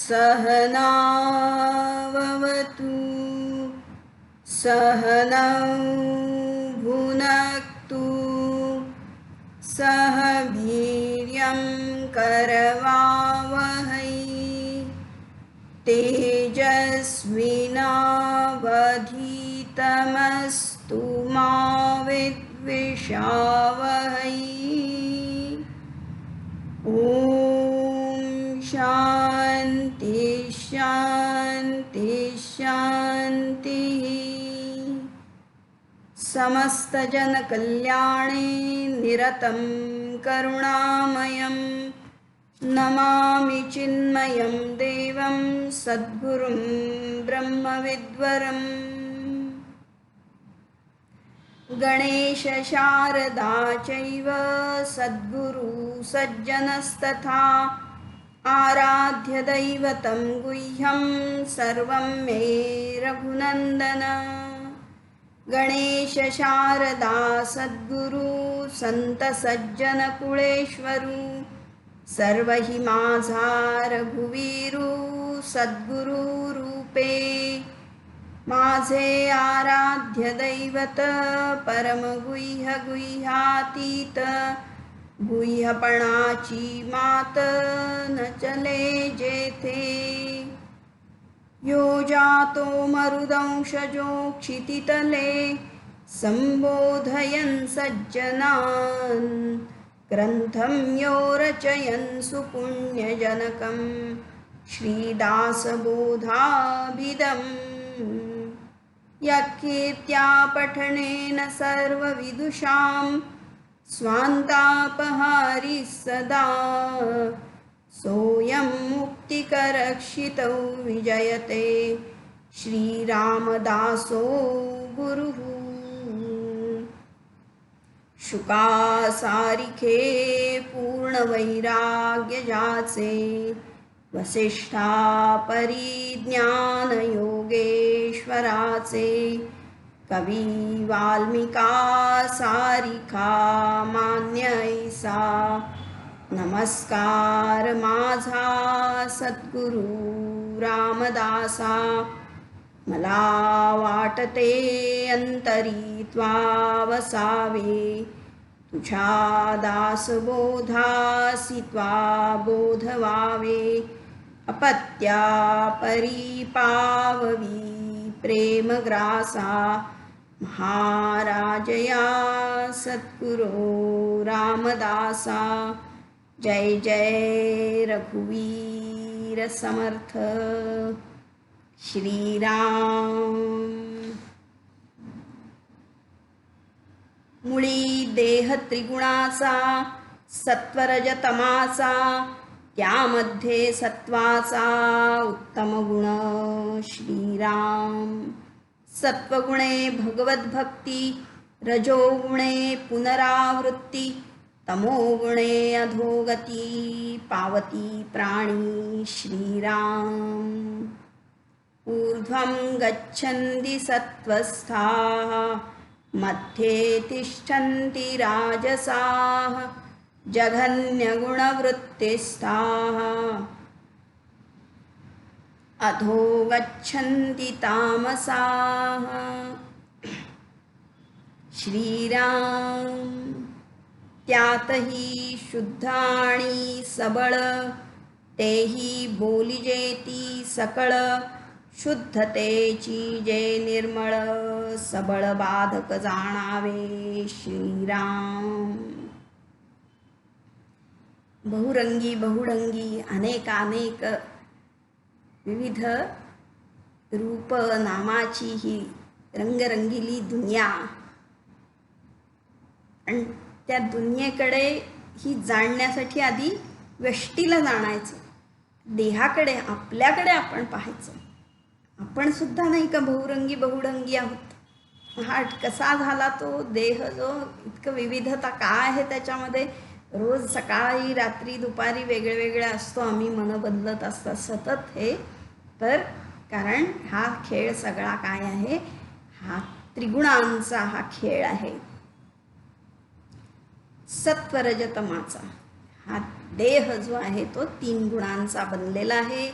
सहनाववतु सहनौ भुनक्तु सह वीर्यं करवावहै तेजस्विनावधीतमस्तु मा विद्विषावहै। ॐ शान्ति शान्ति शान्तिः। समस्तजनकल्याणे निरतं करुणामयं नमामि चिन्मयं देवं सद्गुरुं ब्रह्मविद्वरम्। गणेश शारदा चैव सद्गुरु सज्जनस्तथा आराध्य दैवतं गुह्यं सर्वं मे रघुनन्दन। गणेश शारदा सद्गुरु संत सज्जन कुळेश्वरू सर्व हि माझा रघुवीरू सद्गुरु रूपे। माझे आराध्य दैवत परम गुह्य गुह्यातीत गुह्यपणाची मात न चले जेथे। यो जातो मरुदंशजो क्षितितले संबोधयन् सज्जनान् ग्रंथं यो रचयन् सुपुण्यजनकं श्रीदासबोधाभिधम्। यत्कीर्त्या पठनेन सर्वविदुषां स्वान्तापहारी सदा सोऽयं मुक्तिकरक्षितौ विजयते श्रीरामदासो गुरुः। शुकासारिखे पूर्णवैराग्यजाचे वसिष्ठा परिज्ञानयोगेश्वराचे कवी वाल्मिका सारिखा मान्य ऐसा नमस्कार माझा सद्गुरु रामदासा। मला वाटते अंतरी त्वा वसावे तुझ्या दासबोधासी त्वा बोधवावे। अपत्या परिपाववी प्रेमग्रासा महाराजया सद्गुरो रामदासा। जय जय रघुवीर समर्थ श्रीराम। मुळी देह त्रिगुणाचा सत्वरजतमाचा त्यामध्ये सत्वाचा उत्तम गुण श्रीराम। सत्वगुणे भगवद्भक्ती रजोगुणे पुनरावृत्ती तमोगुणे अधोगती पावती प्राणी श्रीराम। ऊर्ध्वं गच्छन्ति सत्त्वस्थाः मध्ये तिष्ठन्ति राजसाः जघन्यगुणवृत्तिस्थाः अधो गच्छन्ति तामसाः। श्रीराम। त्यातही शुद्धाणी सबळ तेही बोलिजेती सकळ शुद्धतेची जे निर्मळ सबळ बाधक जाणावे श्रीराम। बहुरंगी बहुढंगी अनेकानेक विविध रूप नामाची ही रंगरंगिली दुनिया, आणि त्या दुनियेकडे ही जाणण्यासाठी आधी व्यष्टीला जाणायचं, देहाकडे आपल्याकडे आपण पाहायचं. आपण सुद्धा नाही का बहुरंगी बहुरंगी आहोत. हा कसा झाला तो देह, जो इतकं विविधता काय आहे त्याच्यामध्ये. रोज सकाळी रात्री दुपारी वेगळे वेगळे असतो आम्ही, मन बदलत असतात सतत हे. तर कारण हा खेळ सगळा काय आहे, हा त्रिगुणांचा हा खेळ आहे, सत्वरजतमाचा. हा देह जो आहे तो 3 गुणांचा बनलेला आहे.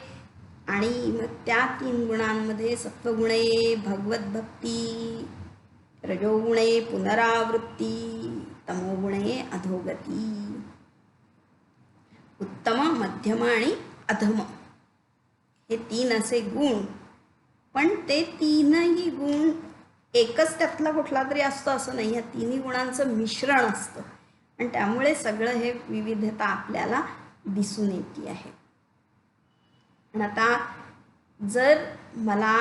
आणि मग त्या 3 गुणांमध्ये सत्वगुणे भगवत भक्ती, रजोगुणे पुनरावृत्ती, तमोगुणे अधोगती. उत्तम, मध्यम आणि अधम हे 3 असे गुण. पण ते 3ही गुण एकच त्यातला कुठला तरी असतो असं नाही. या 3ही गुणांचं मिश्रण असतं आणि त्यामुळे सगळं हे विविधता आपल्याला दिसून येते आहे. आणि आता जर मला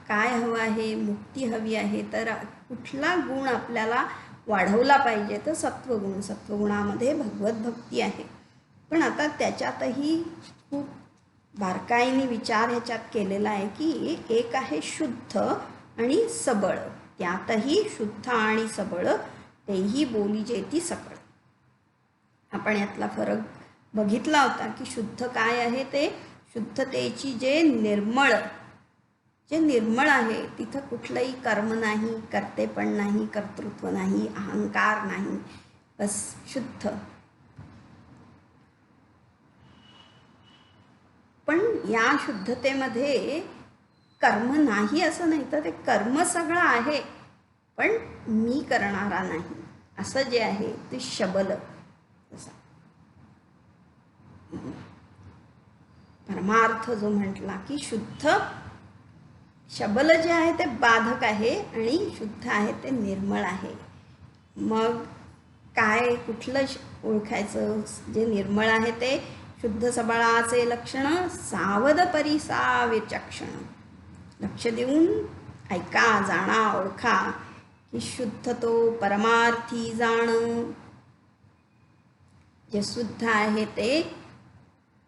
काय हवं आहे, मुक्ती हवी आहे, तर कुठला गुण आपल्याला वाढवला पाहिजे, तर सत्वगुण. सत्वगुणामध्ये भगवत भक्ती आहे. पण आता त्याच्यातही खूप बारकाईने विचार ह्याच्यात केलेला आहे की एक आहे शुद्ध आणि सबळ. त्यातही शुद्ध आणि सबळ तेही बोलीजेती सकळ. आपण यातला फरक बघितला होता की शुद्ध काय आहे, ते शुद्धतेची जे निर्मळ आहे, तिथं कुठलंही कर्म नाही, कर्तेपण नाही, कर्तृत्व नाही, अहंकार नाही, बस शुद्ध. पण या शुद्धतेमध्ये कर्म नाही असं नाही, तर ते कर्म सगळं आहे पण मी करणारा नाही, असं जे आहे ते शबल. परमार्थ जो म्हटला की शुद्ध, शबल जे आहे ते बाधक आहे आणि शुद्ध आहे ते निर्मळ आहे. मग काय कुठलं ओळखायचं? जे निर्मळ आहे ते शुद्ध सबळाचे लक्षण सावध परिसा विचक्षण. लक्ष देऊन ऐका, जाणा, ओळखा की शुद्ध तो परमार्थी जाण. जे शुद्ध आहे ते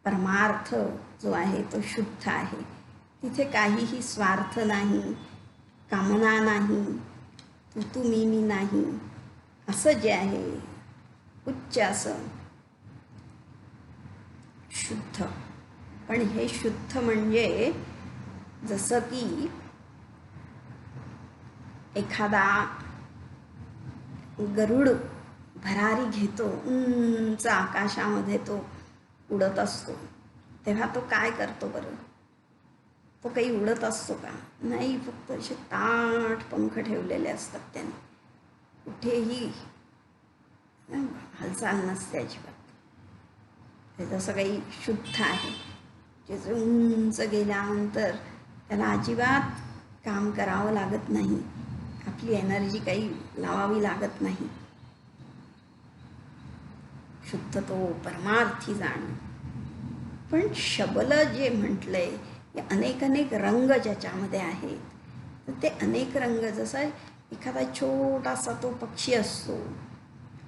परमार्थ जो आहे तो शुद्ध आहे. तिथे काहीही स्वार्थ नाही, कामना नाही, तू मी नाही, असं जे आहे उच्च असं शुद्ध. पण हे शुद्ध म्हणजे जसं की एखादा गरुड भरारी घेतो, उंच आकाशामध्ये तो उडत असतो, तेव्हा तो काय करतो बरं? तो काही उडत असतो का? नाही, फक्त असे ताठ पंख ठेवलेले असतात त्याने, कुठेही हालचाल नसते अजिबात. ते जसं काही शुद्ध आहे, जे उंच गेल्यानंतर त्याला अजिबात काम करावं लागत नाही, आपली एनर्जी काही लावावी लागत नाही. शुद्ध तो परमार्थी जाण. पण शबल जे म्हटलंय, हे अनेक रंग ज्याच्यामध्ये आहेत. तर ते अनेक रंग, जसा एखादा छोटासा तो पक्षी असतो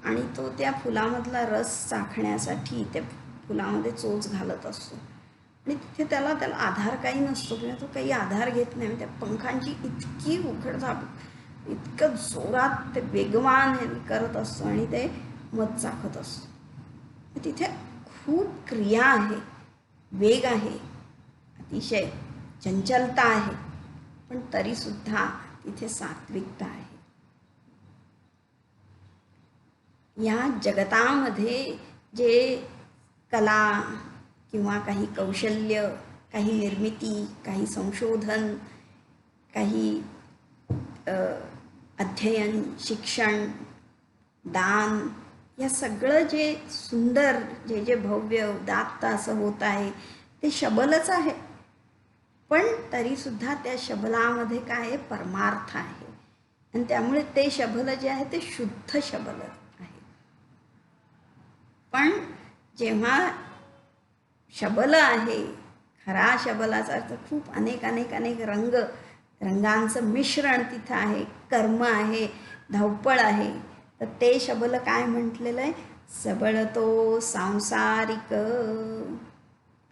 आणि तो त्या फुलामधला रस चाखण्यासाठी त्या फुलामध्ये चोच घालत असतो आणि तिथे त्याला आधार काही नसतो किंवा तो काही आधार घेत नाही. त्या पंखांची इतकी उघडझाप, इतकं जोरात ते वेगवान हे करत असतो आणि ते मध चाखत असतो. तिथे खूप क्रिया आहे, वेग आहे, अतिशय चंचलता आहे, पण तरीसुद्धा तिथे सात्विकता आहे. या जगतामध्ये जे कला किंवा काही कौशल्य, काही निर्मिती, काही संशोधन, काही अध्ययन, शिक्षण, दान, या सगळं जे सुंदर, जे भव्य उदात्त असं होत आहे ते शबलच आहे. पण तरीसुद्धा त्या शबलामध्ये काय आहे? परमार्थ आहे. आणि त्यामुळे ते शबल जे आहे ते शुद्ध शबल आहे. पण जेव्हा शबल आहे, हरा शबलाचा अर्थ खूप अनेक अनेक अनेक रंगांचं मिश्रण तिथं आहे, कर्म आहे, धावपळ आहे. तर ते शबल काय म्हटलेलं आहे? सबळ तो सांसारिक.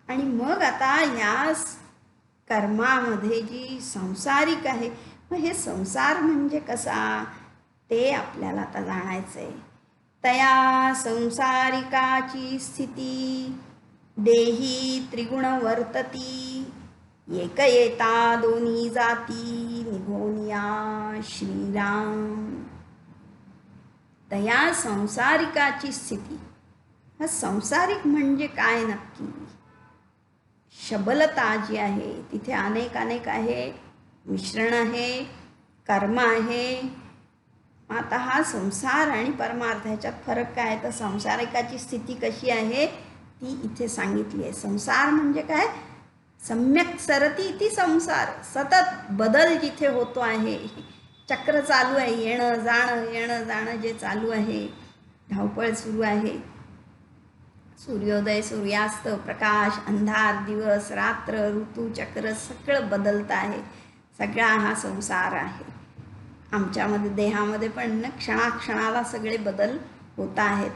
आणि मग आता ह्या कर्मामध्ये जी सांसारिक आहे, मग हे संसार म्हणजे कसा ते आपल्याला आता जाणायचं आहे. तया संसारिकाची स्थिती देही त्रिगुण वर्तती, एक येता दोन्ही जाती निघोनिया श्रीराम. तया संसारिकाची स्थिती. हा संसारिक म्हणजे काय नक्की? शबलता जी आहे तिथे अनेक अनेक आहे, मिश्रण आहे, कर्म आहे. आता हा संसार आणि परमार्थ ह्याच्यात फरक काय? तर संसारिकाची स्थिती कशी आहे ती इथे सांगितली आहे. संसार म्हणजे काय? सम्यक सरती ती संसार, सतत बदल जिथे होतो आहे, चक्र चालू आहे, येणं जाणं जे चालू आहे, धावपळ सुरू आहे. सूर्योदय सूर्यास्त, प्रकाश अंधार, दिवस रात्र, ऋतू चक्र सगळं बदलतं आहे. सगळा हा संसार आहे. आमच्यामध्ये देहामध्ये पण क्षणाक्षणाला सगळे बदल होत आहेत.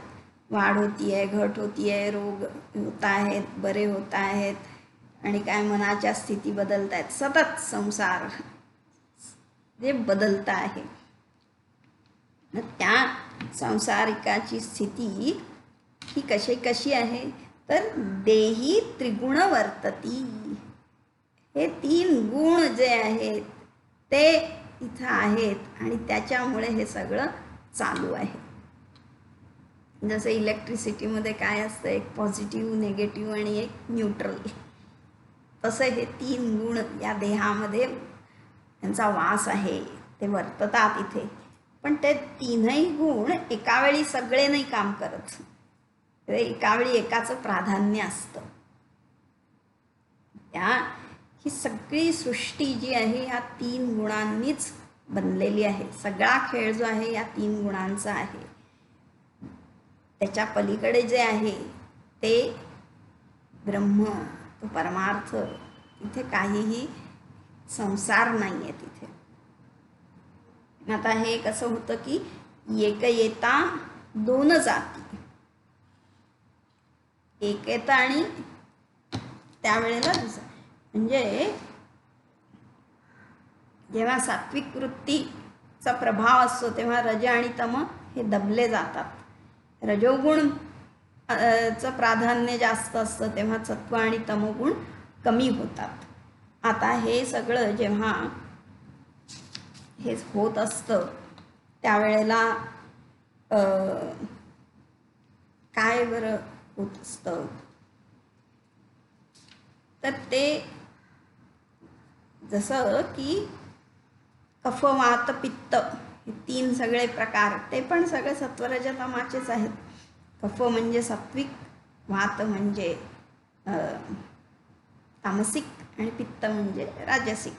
वाढ होती आहे, घट होती आहे, रोग होत आहेत, बरे होत आहेत, आणि काय मनाच्या स्थिती बदलत आहेत. सतत संसार जे बदलतं आहे. त्या संसारिकाची स्थिती ही कशी आहे? तर देही त्रिगुण वर्तती. हे 3 गुण जे आहेत ते इथं आहेत आणि त्याच्यामुळे हे सगळं चालू आहे. जसं इलेक्ट्रिसिटीमध्ये काय असतं, एक पॉझिटिव्ह, निगेटिव्ह आणि एक न्यूट्रल. तसं हे 3 गुण या देहामध्ये त्यांचा वास आहे, ते वर्ततात इथे. पण ते 3ही गुण एकावेळी सगळे नाही काम करत. एकावेळी एकाचं प्राधान्य असतं. ही सगळी सृष्टी जी आहे ह्या 3 गुणांनीच बनलेली आहे. सगळा खेळ जो आहे या 3 गुणांचा आहे. त्याच्या पलीकडे जे आहे ते ब्रह्म, तो परमार्थ, तिथे काहीही संसार नाही आहे तिथे. आता हे कसं होतं की एक येता दोन जाती. एक येता आणि त्यावेळेला दुसरा. म्हणजे जेव्हा सात्विक वृत्तीचा प्रभाव असतो तेव्हा रज आणि तम हे दबले जातात. रजोगुण चं प्राधान्य जास्त असतं तेव्हा सत्व आणि तमोगुण कमी होतात. आता हे सगळं जेव्हा हे होत असतं त्यावेळेला काय बरं होत असतं, तर ते जसं की कफ वात पित्त हे 3 सगळे प्रकार ते पण सगळे सत्वरजतमाचेच आहेत. कफ म्हणजे सात्विक, वात म्हणजे तामसिक आणि पित्त म्हणजे राजसिक.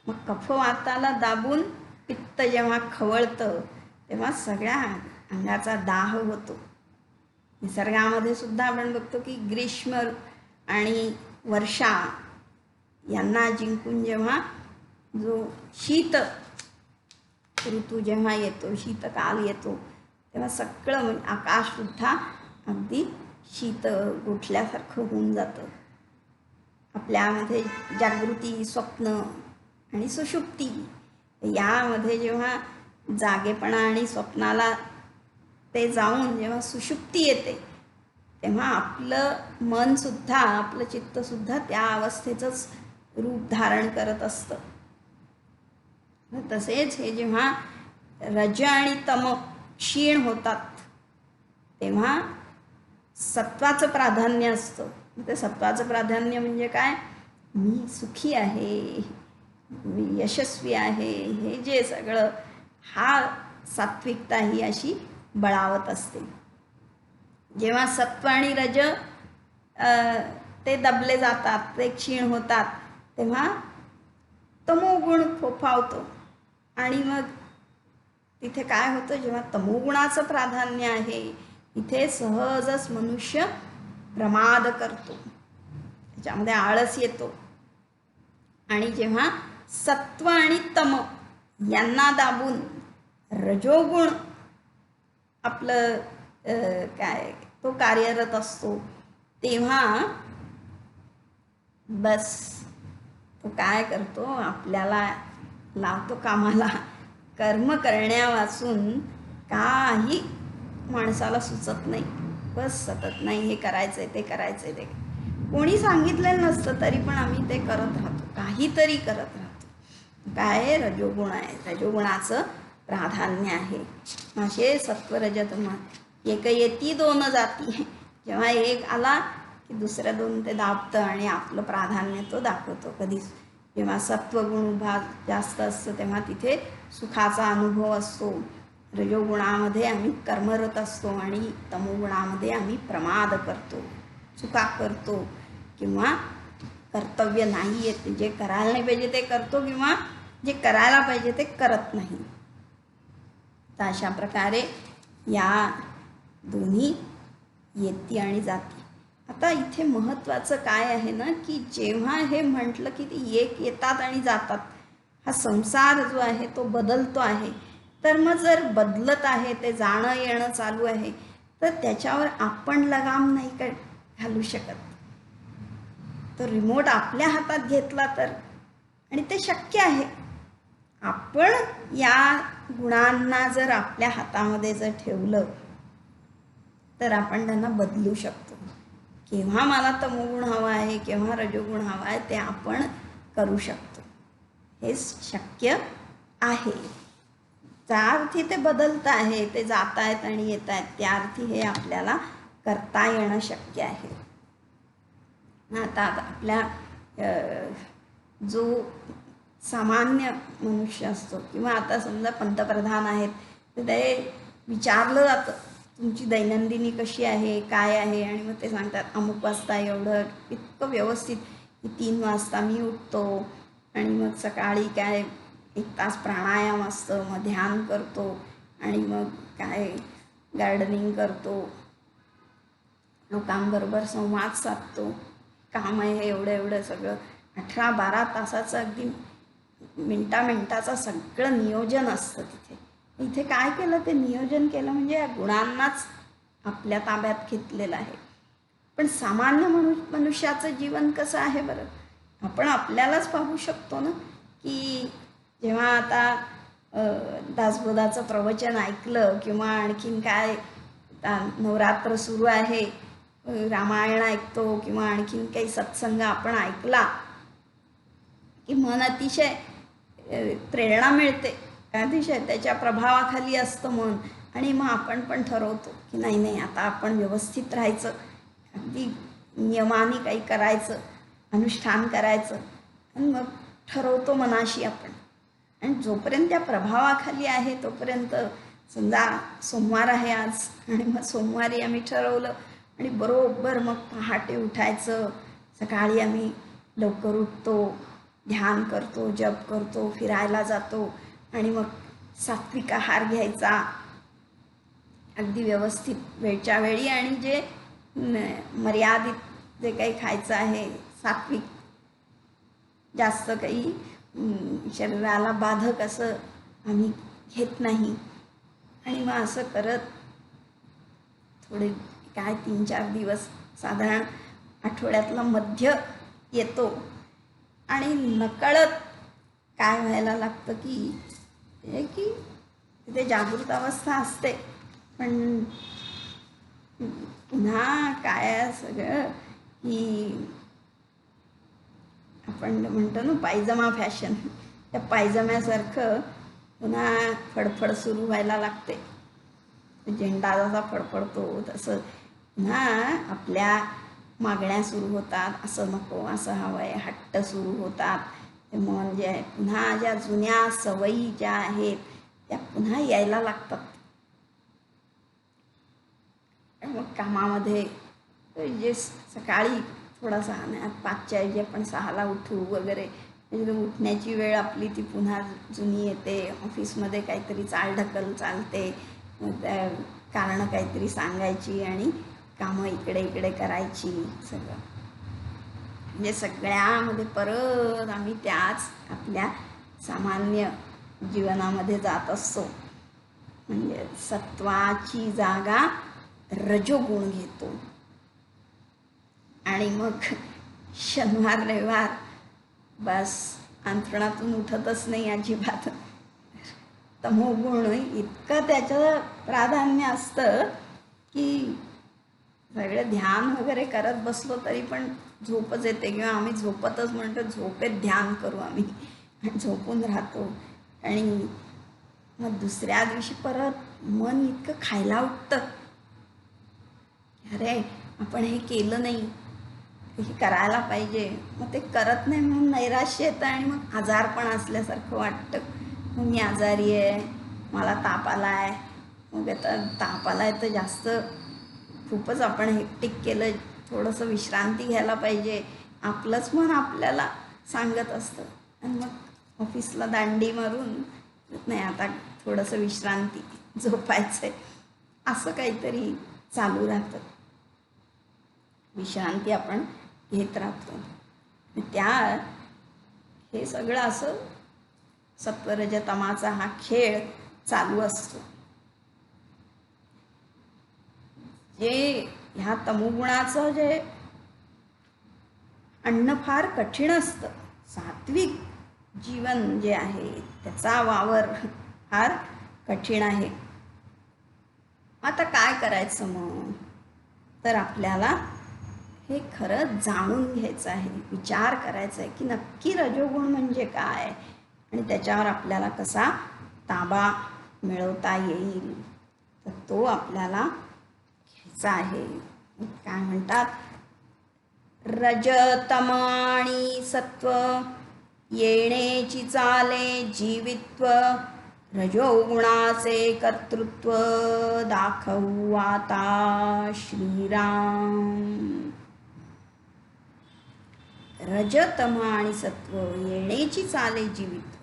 मग कफवाताला दाबून पित्त जेव्हा खवळतं तेव्हा सगळ्या अंगाचा दाह होतो. निसर्गामध्ये सुद्धा आपण बघतो की ग्रीष्म आणि वर्षा यांना जिंकून जेव्हा जो शीत ऋतू जेव्हा येतो, शीतकाल येतो, तेव्हा सगळं आकाशसुद्धा अगदी शीत गोठल्यासारखं होऊन जातं. आपल्यामध्ये जागृती, स्वप्न आणि सुषुप्ती यामध्ये जेव्हा जागेपणा आणि स्वप्नाला ते जाऊन जेव्हा सुषुप्ती येते तेव्हा आपलं मनसुद्धा, आपलं चित्तसुद्धा त्या अवस्थेचंच रूप धारण करत असतं. तसेच हे जेव्हा रज आणि तम क्षीण होतात तेव्हा सत्वाचं प्राधान्य असतं. ते सत्वाचं प्राधान्य म्हणजे काय? मी सुखी आहे, मी यशस्वी आहे, हे जे सगळं हा सात्विकता ही अशी बळावत असते. जेव्हा सत्व आणि रज ते दबले जातात, ते क्षीण होतात तेव्हा तमोगुण फोफावतो. आणि मग तिथे काय होतं, जेव्हा तमोगुणाचं प्राधान्य आहे तिथे सहजच मनुष्य प्रमाद करतो. त्याच्यामध्ये आळस येतो. आणि जेव्हा सत्व आणि तम यांना दाबून रजोगुण आपलं काय तो कार्यरत असतो, तेव्हा बस तो काय करतो, आपल्याला लावतो कामाला. कर्म करण्यावाचून काही माणसाला सुचत नाही. बस सतत नाही हे करायचंय ते करायचंय ते कोणी सांगितलेलं नसतं तरी पण आम्ही ते करत राहतो, काहीतरी करत राहतो. काय रजोगुण आहे, रजोगुणाचं प्राधान्य आहे. असे सत्वरजतम एक येती दोन जाती. जेव्हा एक आला की दुसऱ्या दोन ते दाबतं आणि आपलं प्राधान्य तो दाखवतो. कधी जेव्हा सत्वगुण भाग जास्त असतं तेव्हा तिथे सुखाचा अनुभव असतो. रजोगुणामध्ये आम्ही कर्मरत असतो आणि तमोगुणामध्ये आम्ही प्रमाद करतो, चुका करतो किंवा कर्तव्य नाही आहे, जे करायला नाही पाहिजे ते करतो किंवा जे करायला पाहिजे ते करत नाही. तर अशा प्रकारे या दोन्ही येती आणि जाती. आता इथे महत्त्वाचं काय आहे ना, की जेव्हा हे म्हटलं की ती एक येतात आणि जातात, हा संसार जो आहे तो बदलतो आहे. तर मग जर बदलत आहे, ते जाणं येणं चालू आहे, तर त्याच्यावर आपण लगाम नाही काय घालू शकत. तो रिमोट आपल्या हातात घेतला तर, आणि ते शक्य आहे. आपण या गुणांना जर आपल्या हातामध्ये जर ठेवलं तर आपण त्यांना बदलू शकतो. केव्हा मला तमोगुण हवा आहे, केव्हा रजोगुण हवा आहे, ते आपण करू शकतो. हे शक्य आहे. त्या अर्थी ते बदलत आहे, ते जात आहेत आणि येत आहेत, त्या अर्थी हे आपल्याला करता येणं शक्य आहे. आता आपल्या जो सामान्य मनुष्य असतो किंवा आता समजा पंतप्रधान आहेत, तर ते विचारलं जातं तुमची दैनंदिनी कशी आहे, काय आहे, आणि मग ते सांगतात अमुक वाजता एवढं, इतकं व्यवस्थित की 3 वाजता मी उठतो आणि मग सकाळी काय 1 तास प्राणायाम असतं, मग ध्यान करतो आणि मग काय गार्डनिंग करतो, लोकांबरोबर संवाद साधतो. काम आहे हे एवढं एवढं सगळं 18-12 तासाचं अगदी मिनटाचं सगळं नियोजन असतं तिथे. इथे काय केलं, ते नियोजन केलं म्हणजे या गुणांनाच आपल्या ताब्यात घेतलेलं आहे. पण सामान्य मनुष्याचं जीवन कसं आहे बरं, आपण आपल्यालाच पाहू शकतो ना, की जेव्हा आता दासबोधाचं प्रवचन ऐकलं किंवा आणखीन काय नवरात्र सुरू आहे, रामायण ऐकतो किंवा आणखीन काही सत्संग आपण ऐकला की मन अतिशय प्रेरणा मिळते, अतिशय त्याच्या प्रभावाखाली असतं मन. आणि मग आपण पण ठरवतो की नाही नाही आता आपण व्यवस्थित राहायचं, अगदी नियमाने काही करायचं, अनुष्ठान करायचं, आणि मग ठरवतो मनाशी आपण. आणि जोपर्यंत त्या प्रभावाखाली आहे तोपर्यंत, समजा सोमवार आहे आज आणि मग सोमवारी आम्ही ठरवलं आणि बरोबर मग पहाटे उठायचं, सकाळी आम्ही लवकर उठतो, ध्यान करतो, जप करतो, फिरायला जातो आणि मग सात्विक आहार घ्यायचा अगदी व्यवस्थित वेळच्या वेळी, आणि जे मर्यादित जे काही खायचं आहे सात्विक, जास्त काही शरीराला बाधक असं आम्ही घेत नाही. आणि मग असं करत थोडे काय 3-4 दिवस, साधारण आठवड्यातला मध्य येतो आणि नकळत काय व्हायला लागतं की तिथे जागृत अवस्था असते, पण पुन्हा काय सगळं की आपण म्हणतो ना पायजमा फॅशन, त्या पायजम्यासारखं पुन्हा फडफड सुरू व्हायला लागते. झेंडा जसा फडफडतो तसं पुन्हा आपल्या मागण्या सुरू होतात, असं नको, असं हवं आहे, हट्ट सुरू होतात. ते मन जे आहे, पुन्हा ज्या जुन्या सवयी ज्या आहेत त्या पुन्हा यायला लागतात. मग कामामध्ये जे सकाळी थोडासा 5च्या ऐवजी आपण 6ला उठू वगैरे, म्हणजे उठण्याची वेळ आपली ती पुन्हा जुनी येते. ऑफिसमध्ये काहीतरी चालढकल चालते, कारणं काहीतरी सांगायची आणि कामं इकडे इकडे करायची सगळं. म्हणजे सगळ्यामध्ये परत आम्ही त्याच आपल्या सामान्य जीवनामध्ये जात असतो. म्हणजे सत्वाची जागा रजोगुण घेतो आणि मग शनिवार रविवार बस अंथरुणातून उठतच नाही अजिबात. तमोगुण इतकं त्याचं प्राधान्य असतं की सगळं ध्यान वगैरे करत बसलो तरी पण झोपच येते, किंवा आम्ही झोपतच म्हणतो झोपेत ध्यान करू आम्ही, आणि झोपून राहतो. आणि मग दुसऱ्या दिवशी परत मन इतकं खायला उठतं, अरे आपण हे केलं नाही, हे करायला पाहिजे. मग ते करत नाही म्हणून नैराश्य येतं आणि मग आजारपण असल्यासारखं वाटतं. मग मी आजारी आहे, मला ताप आला आहे. मग आता ताप आला आहे तर जास्त खूपच आपण हेक्टिक केलं, थोडंसं विश्रांती घ्यायला पाहिजे, आपलंच मन आपल्याला सांगत असतं. आणि मग ऑफिसला दांडी मारून नाही आता थोडंसं विश्रांती, झोपायचं आहे, असं काहीतरी चालू राहतं. विश्रांती आपण घेत राहतो. हे सगळं असं सत्वरजतमाचा हा खेळ चालू असतो. जे ह्या तमोगुणाचं जे अन्न फार कठीण असतं, सात्विक जीवन जे आहे त्याचा वावर फार कठीण आहे. आता काय करायचं मग? तर आपल्याला हे खरं जाणून घ्यायचं आहे, विचार करायचा आहे की नक्की रजोगुण म्हणजे काय आणि त्याच्यावर आपल्याला कसा ताबा मिळवता येईल. तर तो आपल्याला घ्यायचा आहे. काय म्हणतात, रजतम आणि सत्व येण्याची चाले जीवित्व, रजोगुणाचे कर्तृत्व दाखवू आता श्रीराम. रजतम आणि सत्व येण्याची चाले जीवित्व.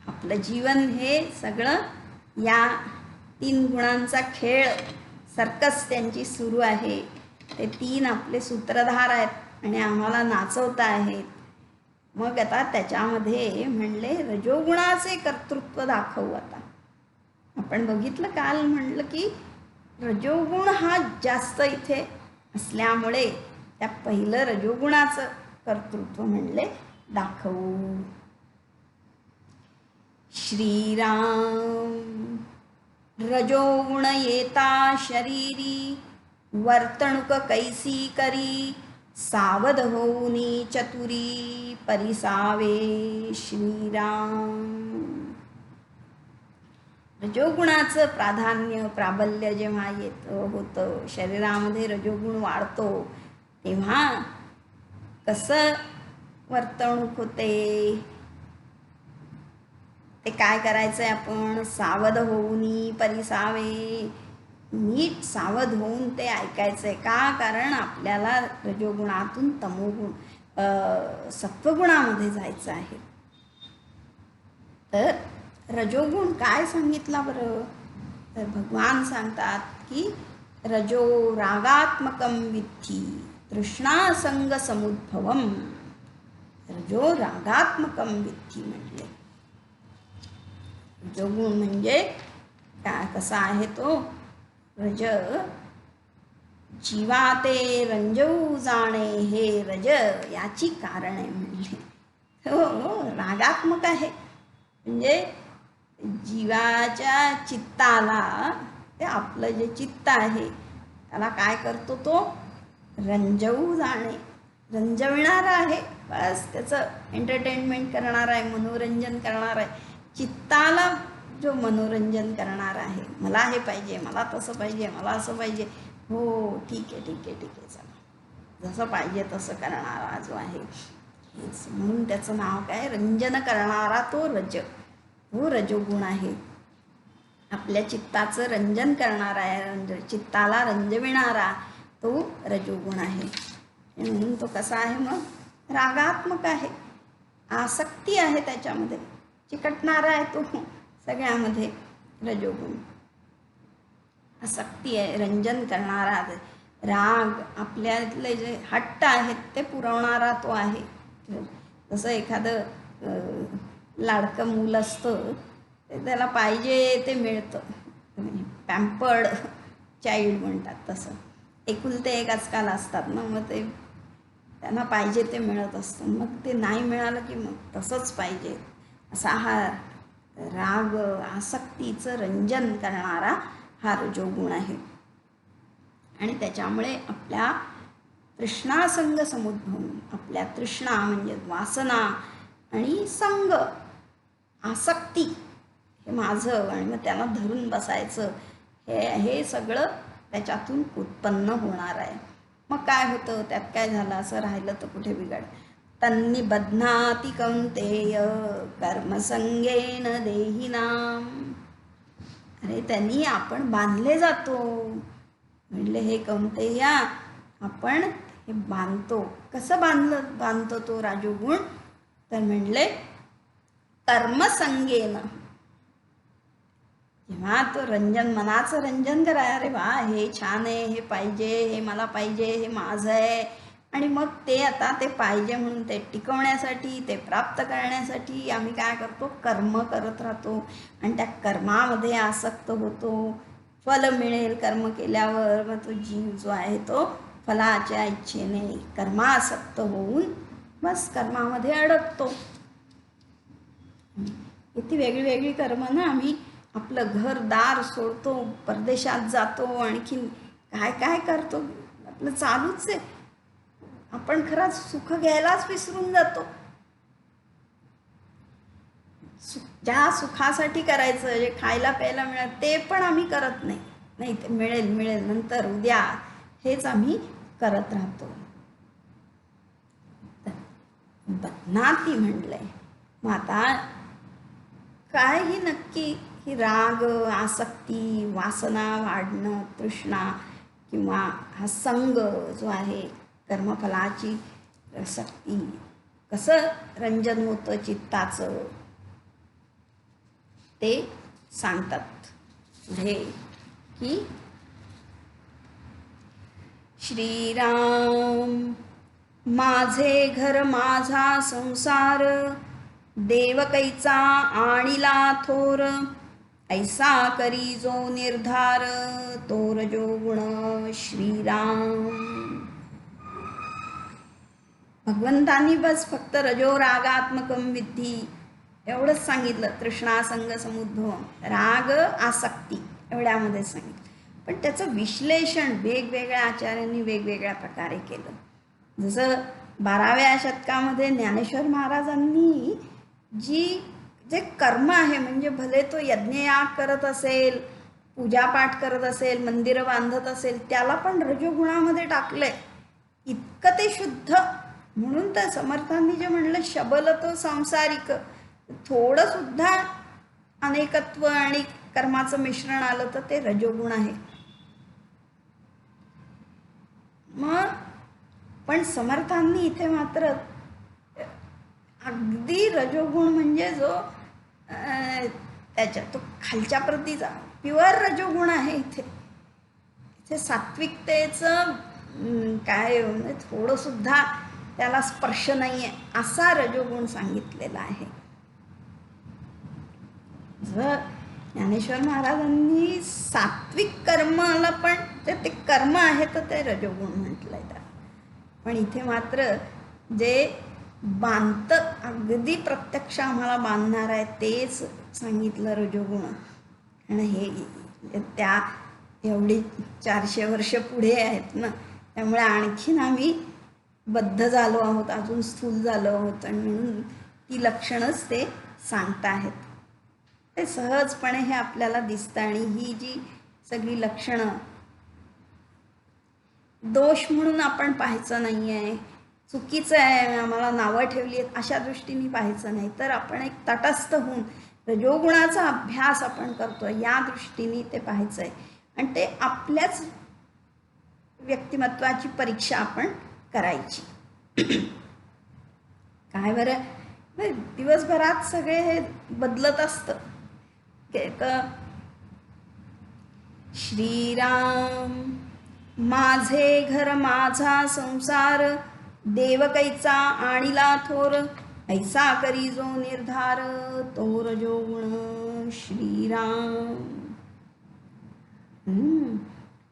आपलं जीवन हे सगळं या 3 गुणांचा खेळ, सर्कस त्यांची सुरू आहे. ते 3 आपले सूत्रधार आहेत आणि आम्हाला नाचवता आहेत. मग आता त्याच्यामध्ये म्हणले रजोगुणाचे कर्तृत्व दाखवू आता. आपण बघितलं काल, म्हणलं की रजोगुण हा जास्त इथे असल्यामुळे त्या पहिलं रजोगुणाचं कर्तृत्व म्हणले दाखवू. श्रीराम. रजोगुण येता शरीरी, वर्तणूक कैसी करी, सावध होऊनी चतुरी परिसावे श्रीराम. रजोगुणाचं प्राधान्य प्राबल्य जेव्हा होतं, शरीरामध्ये रजोगुण वाढतो, तेव्हा कसं वर्तणूक होते, ते काय करायचं आहे आपण, सावध होऊनी परिसावे, नीट सावध होऊन ते ऐकायचं आहे. का? कारण आपल्याला रजोगुणातून तमोगुण सत्वगुणामध्ये जायचं आहे. तर रजोगुण काय सांगितला बरं? तर भगवान सांगतात की रजो रागात्मकम वित्ती तृष्णासंग समुद्भवम. रजो रागात्मकम वित्ती म्हटले. रजोगुण म्हणजे काय, कसा आहे तो? रज जीवाते रंजवू जाणे, हे रज याची कारण आहे म्हणले. हो, रागात्मक आहे. म्हणजे जीवाच्या चित्ताला, ते आपलं जे चित्त आहे त्याला काय करतो तो? रंजवू जाणे, रंजविणारा आहे. बस त्याचं एंटरटेनमेंट करणार आहे, मनोरंजन करणार आहे. चित्ताला जो मनोरंजन करणार आहे, मला हे पाहिजे, मला तसं पाहिजे, मला असं पाहिजे, हो ठीक आहे ठीक आहे ठीक आहे, चला जसं पाहिजे तसं करणारा जो आहे, हेच म्हणून त्याचं नाव काय? रंजन करणारा तो रज, तो रजोगुण आहे. आपल्या चित्ताचं रंजन करणारा आहे, चित्ताला रंजविणारा तो रजोगुण आहे. म्हणून तो कसा आहे मग? रागात्मक आहे, आसक्ती आहे त्याच्यामध्ये, चिकटणारा आहे तो सगळ्यामध्ये रजोगुण. आसक्ती आहे, रंजन करणारा, राग आपल्यातले जे हट्ट आहेत ते पुरवणारा तो आहे. जसं एखादं लाडकं मूल असतं, ते त्याला पाहिजे ते मिळतं. पॅम्पर्ड चाइल्ड म्हणतात तसं. एकुलते एक आजकाल असतात ना, मग ते त्यांना पाहिजे ते मिळत असतं. मग ते नाही मिळालं की मग तसंच पाहिजे, असा हा राग आसक्तीचं रंजन करणारा हा रजोगुण आहे. आणि त्याच्यामुळे आपल्या तृष्णासंग समुद्भवून, आपल्या तृष्णा म्हणजे वासना आणि संग, आसक्ती, हे माझं आणि मग त्याला धरून बसायचं, हे सगळं त्याच्यातून उत्पन्न होणार आहे. मग काय होतं, त्यात काय झालं, असं राहिलं तर कुठे बिघड. तन्नी बध्नाती कौंतेय कर्मसंगेन देहिनाम. अरे त्यांनी आपण बांधले जातो. म्हणले हे कौंतेया, आपण हे बांधतो. कसं बांधतो तो राजोगुण, तर म्हणले कर्मसंगेन. जेव्हा तो रंजन, मनाचं रंजन कराय, अरे वा हे छान आहे, हे पाहिजे, हे मला पाहिजे, हे माझं आहे, आणि मग ते आता ते पाहिजे म्हणून ते टिकवण्यासाठी, ते प्राप्त करण्यासाठी आम्ही काय करतो, कर्म करत राहतो. आणि त्या कर्मामध्ये आसक्त होतो. फल मिळेल कर्म केल्यावर, मग तो जीव जो आहे तो फलाच्या इच्छेने कर्मासक्त होऊन बस कर्मामध्ये अडकतो. किती वेगळी वेगळी कर्म ना. आम्ही आपलं घरदार सोडतो, परदेशात जातो, आणखीन काय काय करतो, आपलं चालूच आहे. आपण खरंच सुख घ्यायलाच विसरून जातो. ज्या सुखासाठी करायचं, जे खायला प्यायला मिळत ते पण आम्ही करत नाही. नाही ते मिळेल मिळेल नंतर उद्या, हेच आम्ही करत राहतो. बध्नाती म्हणलंय. मग आता काय ही नक्की ही राग, आसक्ती, वासना वाढणं, तृष्णा किंवा हा संग जो आहे, कर्मफलाची सक्ती, कसं रंजन होतं चित्ताचं ते सांगतात पुढे की श्रीराम माझे घर माझा संसार, देवकैचा आणिला थोर, ऐसा करी जो निर्धार, तो रजोगुण श्रीराम. भगवंतांनी बस फक्त रजो रागात्मकम विद्धी एवढंच सांगितलं. तृष्णा संग समुद्भव, राग आसक्ती एवढ्यामध्ये सांगितलं. पण त्याचं विश्लेषण वेगवेगळ्या आचार्यांनी वेगवेगळ्या प्रकारे केलं. जसं 12व्या शतकामध्ये ज्ञानेश्वर महाराजांनी जे कर्म आहे, म्हणजे भले तो यज्ञयाग करत असेल, पूजापाठ करत असेल, मंदिरं बांधत असेल, त्याला पण रजोगुणामध्ये टाकलंय. इतकं ते शुद्ध. म्हणून तर समर्थांनी जे म्हणलं शबल तो सांसारिक, थोडं सुद्धा अनेकत्व आणि कर्माचं मिश्रण आलं तर ते रजोगुण आहे. मग पण समर्थांनी इथे मात्र अगदी रजोगुण म्हणजे जो त्याच्या तो खालच्या प्रतीचा प्युअर रजोगुण आहे. इथे सात्विकतेचं काय थोडं सुद्धा त्याला स्पर्श नाही आहे, असा रजोगुण सांगितलेला आहे. जर ज्ञानेश्वर महाराजांनी सात्विक कर्माला पण ते कर्म आहे तर ते रजोगुण म्हटलंय त्याला. पण इथे मात्र जे बांधतं, अगदी प्रत्यक्ष आम्हाला बांधणार आहे तेच सांगितलं रजोगुण. आणि हे त्या एवढी 400 वर्ष पुढे आहेत ना, त्यामुळे आणखीन आम्ही बद्ध झालो आहोत, अजून स्थूल झालो आहोत, आणि म्हणून ती लक्षणंच ते सांगत आहेत. ते सहजपणे हे आपल्याला दिसतं. आणि ही जी सगळी लक्षणं दोष म्हणून आपण पाहायचं नाही आहे, चुकीचं आहे आम्हाला नावं ठेवली आहेत अशा दृष्टीने पाहायचं नाही, तर आपण एक तटस्थ होऊन रजोगुणाचा अभ्यास आपण करतो या दृष्टीने ते पाहायचं आहे. आणि ते आपल्याच व्यक्तिमत्वाची परीक्षा आपण करायची. काय बरं, दिवसभरात सगळे हे बदलत असतं. श्रीराम माझे घर माझा संसार देवकैचा आणिला थोर ऐसा करी जो निर्धार तो रजोगुण श्रीराम.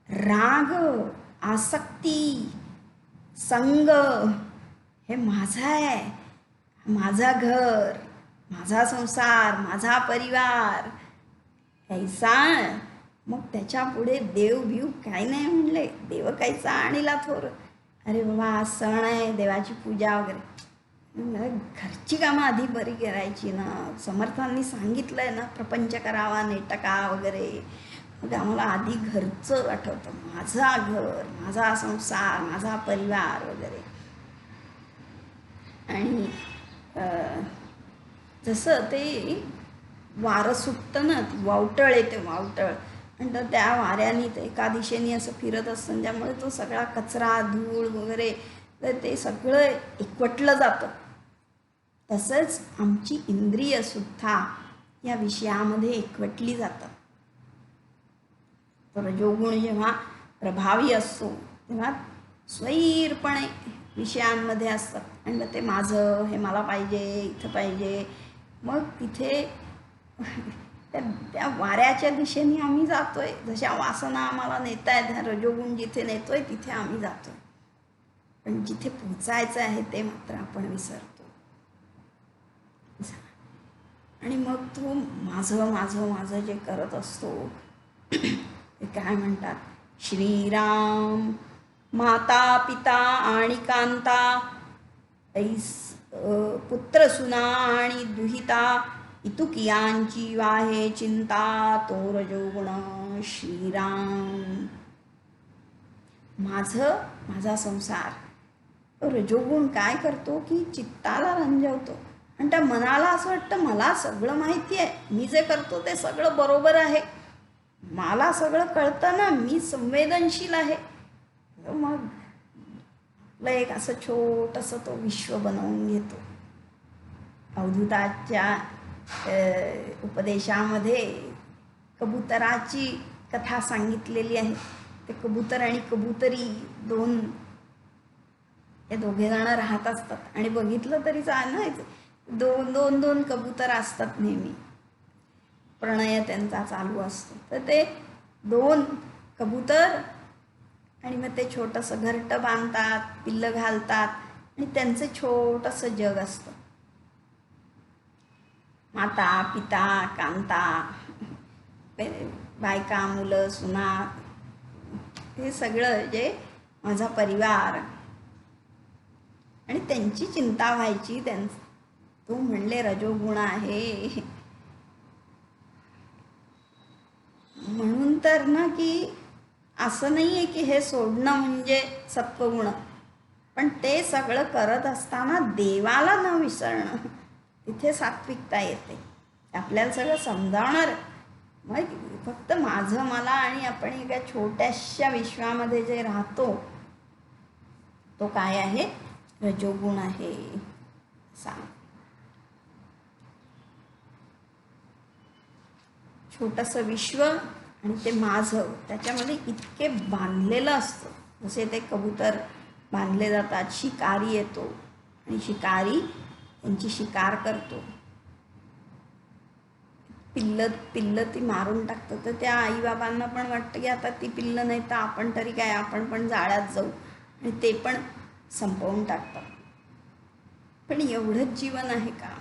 राग, आसक्ती, संग हे माझा आहे, माझा घर, माझा संसार, माझा परिवार ऐसा. मग त्याच्या पुढे देव बिव काय नाही म्हणले. देव कायचा आणीला थोर. अरे बाबा आज सण आहे, देवाची पूजा वगैरे, घरची कामं आधी बरी करायची ना. समर्थांनी सांगितलंय ना प्रपंच करावा, नेटका वगैरे. मग आम्हाला आधी घरचं आठवतं, माझा घर, माझा संसार, माझा परिवार वगैरे. आणि जसं ते वारं सुटतं ना, ती वावटळ येते, वावटळ. आणि तर त्या वाऱ्याने ते एका दिशेने असं फिरत असतं, त्यामुळे तो सगळा कचरा, धूळ वगैरे तर ते सगळं एकवटलं जातं. तसंच आमची इंद्रियसुद्धा या विषयामध्ये एकवटली जातात. तर रजोगुण जेव्हा प्रभावी असतो तेव्हा स्वैरपणे विषयांमध्ये असतात. आणि ते माझं, हे मला पाहिजे, इथं पाहिजे. मग तिथे त्या वाऱ्याच्या दिशेने आम्ही जातोय. जशा वासना आम्हाला नेत आहेत, रजोगुण जिथे नेतोय तिथे आम्ही जातोय. पण जिथे पोचायचं आहे ते मात्र आपण विसरतो. आणि मग तो माझं माझं माझं जे करत असतो ते काय म्हणतात, श्रीराम माता पिता आणि कांता ऐस पुत्र सुना आणि दुहिता इतुकियांची वाहे चिंता तो रजोगुण श्रीराम. माझा संसार रजोगुण काय करतो की चित्ताला रंजवतो. आणि त्या मनाला असं वाटतं मला सगळं माहिती आहे, मी जे करतो ते सगळं बरोबर आहे, मला सगळं कळतं ना, मी संवेदनशील आहे. मग आपलं एक असं छोटंसं तो विश्व बनवून घेतो. अवधूताच्या उपदेशामध्ये कबुतराची कथा सांगितलेली आहे. ते कबूतर आणि कबुतरी हे दोघे जण राहत असतात. आणि बघितलं तरी जाणायचं, दोन कबूतर असतात नेहमी, प्रणय त्यांचा चालू असतो. तर ते दोन कबूतर आणि मग ते छोटंसं घरटं बांधतात, पिल्लं घालतात आणि त्यांचं छोटंसं जग असतं. माता पिता कांता, बायका मुलं सुना, हे सगळं जे माझा परिवार. आणि त्यांची चिंता व्हायची. तो म्हणले रजोगुण आहे. म्हणून तर ना की असं नाही आहे की हे सोडणं म्हणजे सत्वगुण, पण ते सगळं करत असताना देवाला न विसरणं, तिथे सात्विकता येते. आपल्याला सगळं समजावणार. मग फक्त माझं मला आणि आपण एका छोट्याशा विश्वामध्ये जे राहतो तो काय आहे, रजोगुण आहे. सांग, छोटंसं विश्व आणि ते माझं, त्याच्यामध्ये इतके बांधलेलं असतं. जसे ते कबूतर बांधले जातात, शिकारी येतो आणि शिकारी त्यांची शिकार करतो. पिल्लं ती मारून टाकतं. तर त्या आईबाबांना पण वाटतं की आता ती पिल्लं नाही तर आपण तरी काय, आपण पण जाळ्यात जाऊ, आणि ते पण संपवून टाकतात. पण एवढंच जीवन आहे का?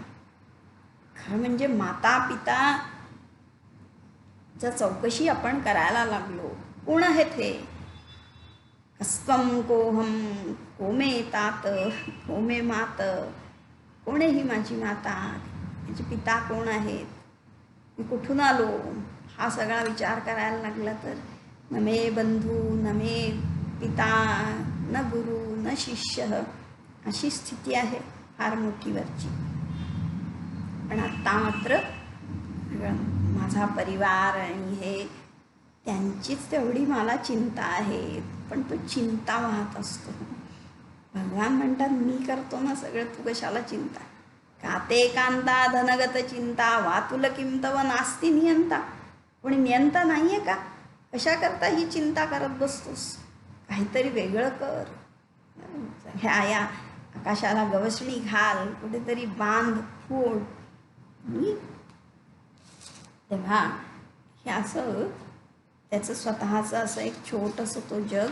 खरं म्हणजे माता पिता जर चौकशी आपण करायला लागलो, कोण आहेत हे? कस्त्वं कोहम, कोमे तात, कोमे मात, कोण आहे ही माझी माता, माझे पिता कोण आहेत, मी कुठून आलो, हा सगळा विचार करायला लागला तर न मे बंधू न मे पिता न गुरु न शिष्य, अशी स्थिती आहे फार मोठी वरची. पण आत्ता मात्र माझा परिवार आणि हे त्यांचीच तेवढी मला चिंता आहे. पण तो चिंता वाहत असतो. भगवान म्हणतात मी करतो ना सगळं, तू कशाला चिंता. काते कांता धनगत चिंता वातुल किम तव नास्ती नियंता. कोणी नियंता नाही आहे का? कशा करता ही चिंता करत बसतोस? काहीतरी वेगळं कर, या आकाशाला गवसणी घाल, कुठेतरी बांध फोड. तेव्हा हे असं त्याचं स्वतःचं असं एक छोटंसं तो जग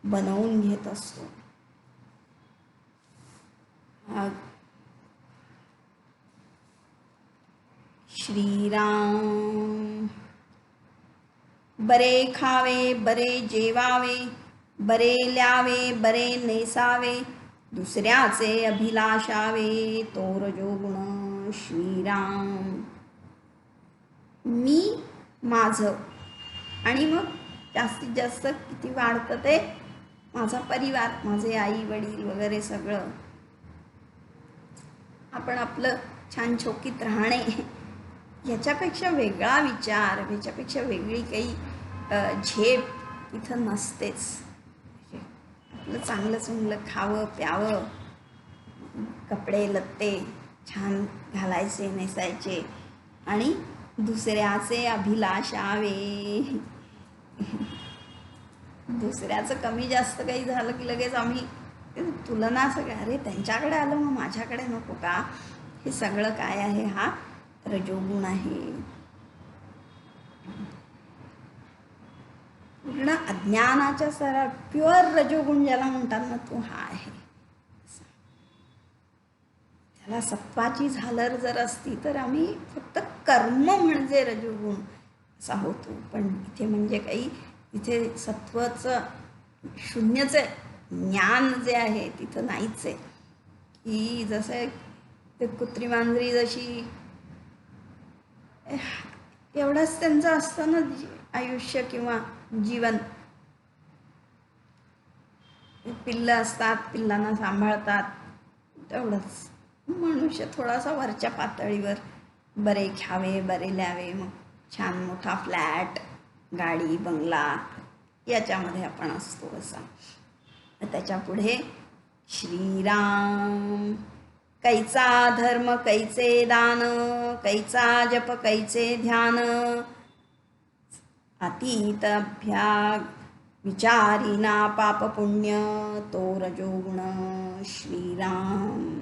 बनवून घेत असतो. श्रीराम. बरे खावे बरे जेवावे, बरे ल्यावे बरे नेसावे, दुसऱ्याचे अभिलाषावे, तो रजोगुण श्रीराम. मी माझं, आणि मग जास्तीत जास्त किती वाढतं ते माझा परिवार, माझे आई वडील वगैरे सगळं. आपण आपलं छान चौकीत राहणे, ह्याच्यापेक्षा वेगळा विचार, ह्याच्यापेक्षा वेगळी काही झेप इथं नसतेच. आपलं चांगलं चांगलं खावं प्यावं, कपडे लत्ते छान घालायचे नेसायचे, आणि दुसऱ्याचे अभिलाषावे. दुसऱ्याचं कमी जास्त काही झालं की लगेच आम्ही तुलना सगळं, अरे त्यांच्याकडे आलं मग माझ्याकडे नको का. हे सगळं काय आहे, हा रजोगुण आहे. पूर्ण अज्ञानाच्या सरा प्युअर रजोगुण ज्याला म्हणतात ना, तो हा आहे. त्याला सत्वाची झालर जर असती तर आम्ही फक्त कर्म म्हणजे रजोगुण असा होतो. पण इथे म्हणजे काही, इथे सत्वचं शून्यच आहे. ज्ञान जे आहे तिथं नाहीच आहे. की जसं ते कुत्री मांजरी जशी, एवढंच त्यांचं असतं ना आयुष्य किंवा जीवन. पिल्लं असतात, पिल्लांना सांभाळतात, तेवढंच. मनुष्य थोडासा वरच्या पातळीवर, बरे खावे बरे ल्यावे, मग छान मोठा फ्लॅट, गाडी बंगला, याच्यामध्ये आपण असतो असा. त्याच्या पुढे श्रीराम. कैचा धर्म कैचे दान, कैचा जप कैचे ध्यान, अतीत अभ्याग विचारीना पाप पुण्य, तो रजोगुण श्रीराम.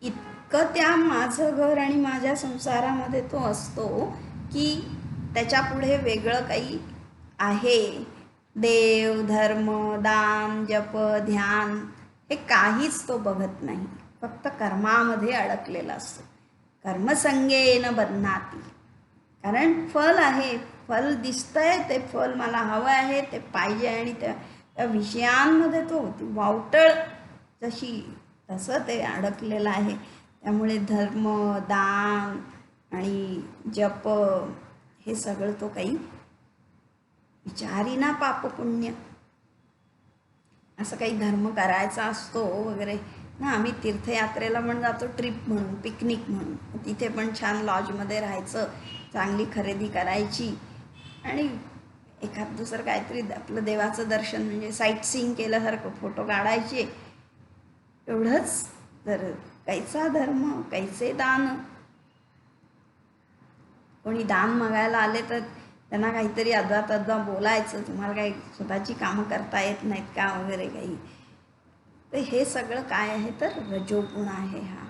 इतकं त्या माझं घर आणि माझ्या संसारामध्ये तो असतो की त्याच्या पुढे वेगळं काही आहे, देव धर्म दान जप ध्यान हे काहीच तो बघत नाही. फक्त कर्मामध्ये अडकलेला असतो. कर्मसंगेन बध्नाती. कारण फल आहे, फल दिसतंय, ते फल मला हवं आहे, ते पाहिजे, आणि त्या विषयांमध्ये तो वावटळ जशी तसं ते अडकलेलं आहे. त्यामुळे धर्म दान आणि जप हे सगळं तो काही विचारीना पाप पुण्य. असं काही धर्म करायचा असतो वगैरे ना, आम्ही तीर्थयात्रेला पण जातो, ट्रिप म्हणून, पिकनिक म्हणून. तिथे पण छान लॉजमध्ये राहायचं, चांगली खरेदी करायची, आणि एखाद दुसरं काहीतरी आपलं देवाचं दर्शन म्हणजे साईट सीइंग केल्यासारखं फोटो काढायचे, एवढंच. तर कैचा धर्म कैचे दान. कोणी दान मागायला आले तर त्यांना काहीतरी अद्वा बोलायचं, तुम्हाला काही स्वतःची कामं करता येत नाहीत का वगैरे काही. तर हे सगळं काय आहे, तर रजोगुण आहे हा.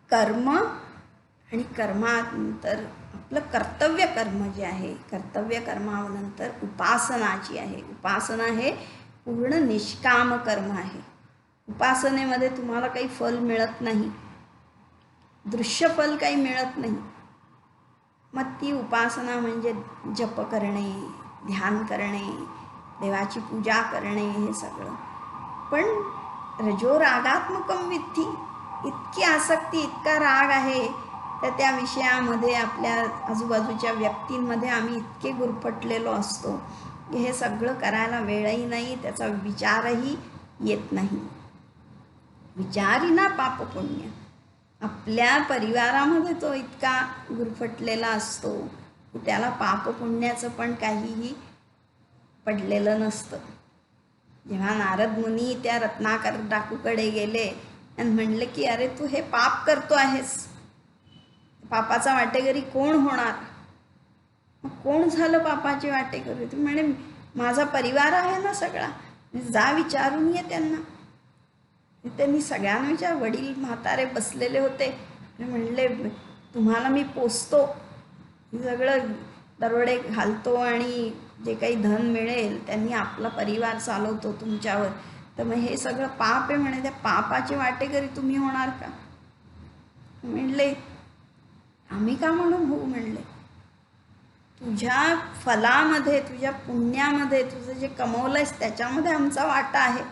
कर्म आणि कर्मानंतर आपलं कर्तव्य कर्म जे आहे, कर्तव्य कर्मानंतर उपासना जी आहे, उपासना हे पूर्ण निष्काम कर्म आहे. उपासनेमध्ये तुम्हाला काही फल मिळत नाही, दृश्यफल काही मिळत नाही. मग ती उपासना म्हणजे जप करणे, ध्यान करणे, देवाची पूजा करणे, हे सगळं. पण रजोरागात्मकम वित्ती, इतकी आसक्ती, इतका राग आहे तर त्या विषयामध्ये, आपल्या आजूबाजूच्या व्यक्तींमध्ये आम्ही इतके गुरफटलेलो असतो की हे सगळं करायला वेळही नाही, त्याचा विचारही येत नाही. विचारीना पाप पुण्य. आपल्या परिवारामध्ये तो इतका गुरफटलेला असतो की त्याला पाप पुण्याचं पण काहीही पडलेलं नसतं. जेव्हा नारद मुनी त्या रत्नाकर डाकूकडे गेले आणि म्हणले की अरे तू हे पाप करतो आहेस, पापाचा वाटेकरी कोण होणार. मग कोण झालं पापाची वाटेकरी? ती म्हणे माझा परिवार आहे ना सगळा, जा विचारून ये त्यांना. त्यांनी सगळ्यांना विचार, वडील म्हातारे बसलेले होते, म्हणले तुम्हाला मी पोसतो, सगळं दरोडे घालतो आणि जे काही धन मिळेल त्यांनी आपला परिवार चालवतो तुमच्यावर, तर मग हे सगळं पाप आहे म्हणे, त्या पापाची वाटेकरी तुम्ही होणार का? म्हणले आम्ही का म्हणून होऊ? म्हणले तुझ्या फलामध्ये, तुझ्या पुण्यामध्ये, तुझं जे कमवलंयस त्याच्यामध्ये आमचा वाटा आहे,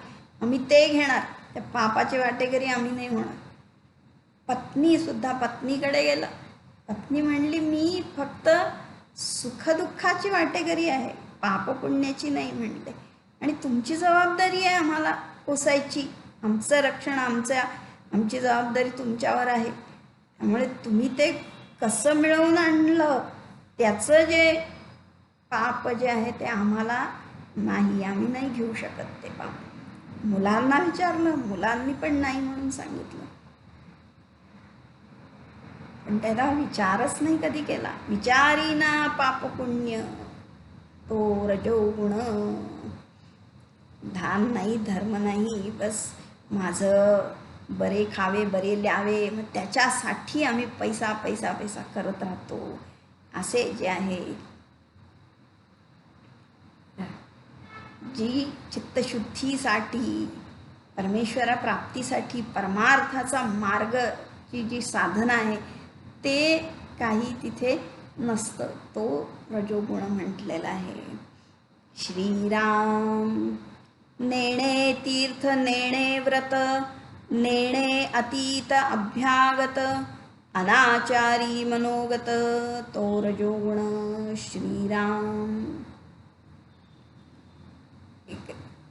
आम्ही ते घेणार, त्या पापाची वाटेकरी आम्ही नाही होणार. पत्नीसुद्धा पत्नीकडे गेला. पत्नी म्हणली मी फक्त सुखदुःखाची वाटेकरी आहे, पापपुण्याची नाही म्हणले, आणि तुमची जबाबदारी आहे आम्हाला पोसायची, आमचं रक्षण, आमची जबाबदारी तुमच्यावर आहे. त्यामुळे तुम्ही ते कसं मिळवून आणलं त्याचं जे पाप जे आहे ते आम्हाला नाही, आम्ही नाही घेऊ शकत ते पाप. मुलांना विचारलं, मुलांनी पण नाही म्हणून सांगितलं. पण त्याला विचारच नाही कधी केला. विचारी ना पाप पुण्य तो रजोगुण, धान नाही धर्म नाही, बस माझं बरे खावे बरे ल्यावे, मग त्याच्यासाठी आम्ही पैसा पैसा पैसा करत राहतो, असे जे आहे. जी चित्तशुद्धीसाठी, परमेश्वरा प्राप्तीसाठी, परमार्थाचा मार्गची जी साधना आहे ते काही तिथे नसतं, तो रजोगुण म्हटलेला आहे. श्रीराम नेणे तीर्थ नेणे व्रत, नेणे अतीत अभ्यागत, अनाचारी मनोगत, तो रजोगुण श्रीराम.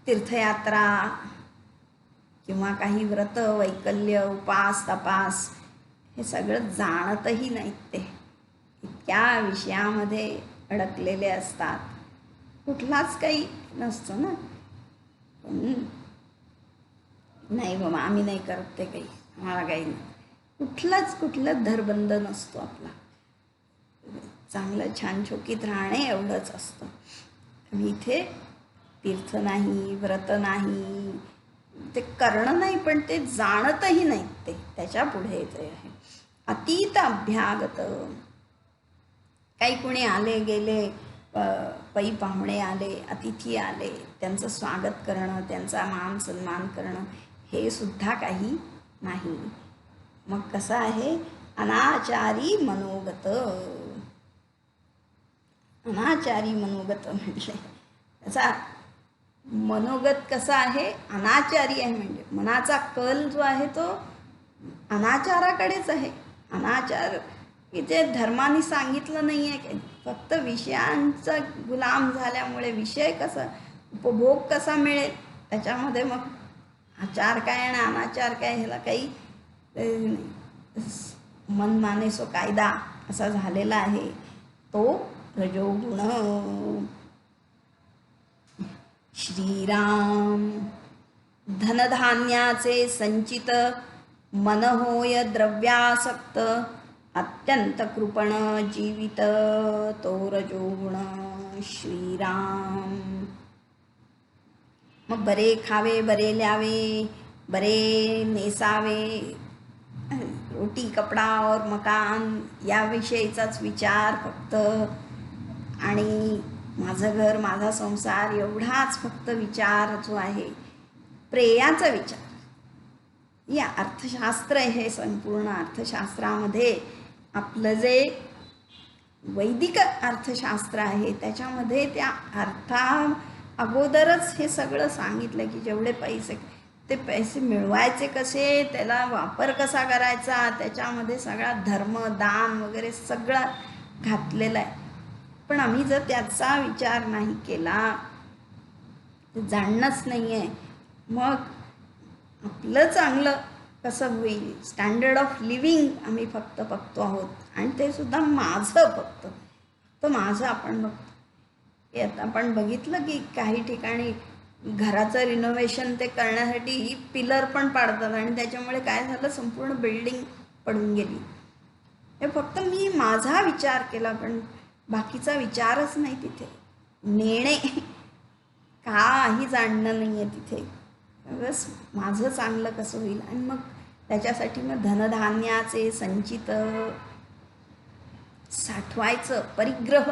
तीर्थयात्रा किंवा काही व्रत वैकल्य उपास तपास हे सगळं जाणतही नाहीत, ते इतक्या विषयामध्ये अडकलेले असतात, कुठलाच काही नसतं ना. नाही बाबा आम्ही नाही करत ते काही, आम्हाला काही नाही, कुठलं धरबंद नसतो आपला, चांगलं छान चोखीत राहणे एवढंच असतं. इथे तीर्थ नाही, व्रत नाही, ते करणं नाही, पण ते जाणतही नाही, ते त्याच्या पुढे येते आहे. अतीत अभ्यागत, काही कोणी आले गेले, पै पाहुणे आले, अतिथी आले, त्यांचं स्वागत करणं, त्यांचा मान सन्मान करणं, हे सुद्धा काही नाही. मग कसं आहे? अनाचारी मनोगत. अनाचारी मनोगत म्हटले, त्याचा मनोगत कसा आहे? अनाचारी आहे, म्हणजे मनाचा कल जो आहे तो अनाचाराकडेच आहे. अनाचार इथे धर्माने सांगितलं नाही आहे, फक्त विषयांचा गुलाम झाल्यामुळे विषय कसा, उपभोग कसा मिळेल त्याच्यामध्ये मग आचार काय आणि अनाचार काय ह्याला काही मनमाने सो कायदा असा झालेला आहे, तो रजोगुण. श्रीराम धनधान्याचे संचित, मन होय द्रव्यासक्त, अत्यंत कृपण जीवित, तो रजोगुण श्रीराम. मग बरे खावे बरे ल्यावे, बरे नेसावे, रोटी कपडा और मकान याविषयीचाच विचार फक्त, आणि माझं घर माझा संसार एवढाच फक्त विचार जो आहे, प्रेयाचा विचार. या अर्थशास्त्र हे संपूर्ण अर्थशास्त्रामध्ये आपलं जे वैदिक अर्थशास्त्र आहे त्याच्यामध्ये त्या अर्था अगोदरच हे सगळं सांगितलं की जेवढे पैसे, ते पैसे मिळवायचे कसे, त्याला वापर कसा करायचा, त्याच्यामध्ये सगळा धर्म दान वगैरे सगळं घातलेलं आहे. पण आम्ही जर त्याचा विचार नाही केला, जाणणंच नाही आहे, मग आपलं चांगलं कसं होईल? स्टँडर्ड ऑफ लिव्हिंग आम्ही फक्त बघतो आहोत, आणि ते सुद्धा माझं फक्त माझं आपण बघतो. यात आपण बघितलं की काही ठिकाणी घराचं रिनोव्हेशन ते करण्यासाठी पिलर पण पाडतात, आणि त्याच्यामुळे काय झालं, संपूर्ण बिल्डिंग पडून गेली. हे फक्त मी माझा विचार केला, पण बाकीचा विचारच नाही तिथे. नेणे काही जाणणं नाही आहे तिथे. बस माझं चांगलं कसं होईल. आणि मग त्याच्यासाठी मग धनधान्याचे संचित साठवायचं, परिग्रह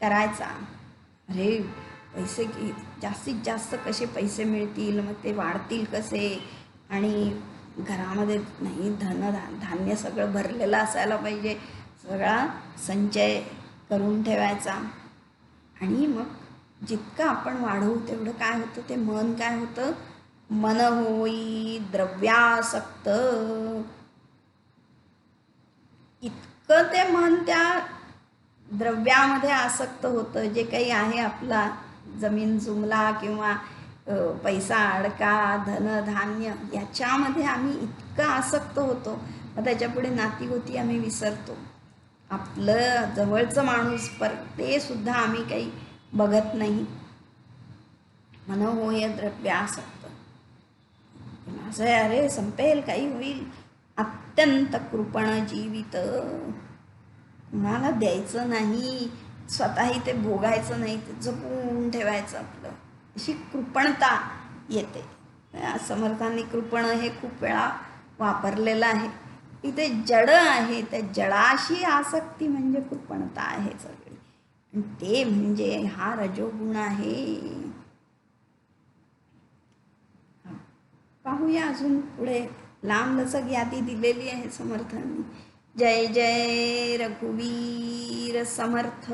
करायचा. अरे पैसे जास्तीत जास्त कसे पैसे मिळतील, मग ते वाढतील कसे. आणि घरामध्ये नाही धान्य सगळं भरलेलं असायला पाहिजे. सगळा संचय करून ठेवायचा. आणि मग जितकं आपण वाढवू तेवढं काय होतं, ते मन काय होतं, मन होई द्रव्यासक्त. इतकं ते मन त्या द्रव्यामध्ये आसक्त होतं. जे काही आहे आपला जमीन जुमला किंवा पैसा अडका धनधान्य याच्यामध्ये आम्ही इतकं आसक्त होतो. मग त्याच्यापुढे नातीगोती आम्ही विसरतो. आपलं जवळचं माणूस ते सुद्धा आम्ही काही बघत नाही. मन होय द्रव्यासक्त. माझं अरे संपेल, काही होईल. अत्यंत कृपण जीवित. कुणाला द्यायचं नाही, स्वतःही ते भोगायचं नाही, ते जपून ठेवायचं आपलं. अशी कृपणता येते. समर्थांनी कृपण हे खूप वेळा वापरलेलं आहे. इथे जड आहे, त्या जडाशी आसक्ती म्हणजे कृपणता आहे सगळी. आणि ते म्हणजे हा रजोगुण आहे. पाहूया अजून पुढे. लांब लचक यादी दिलेली आहे समर्थांनी. जय जय रघुवीर समर्थ.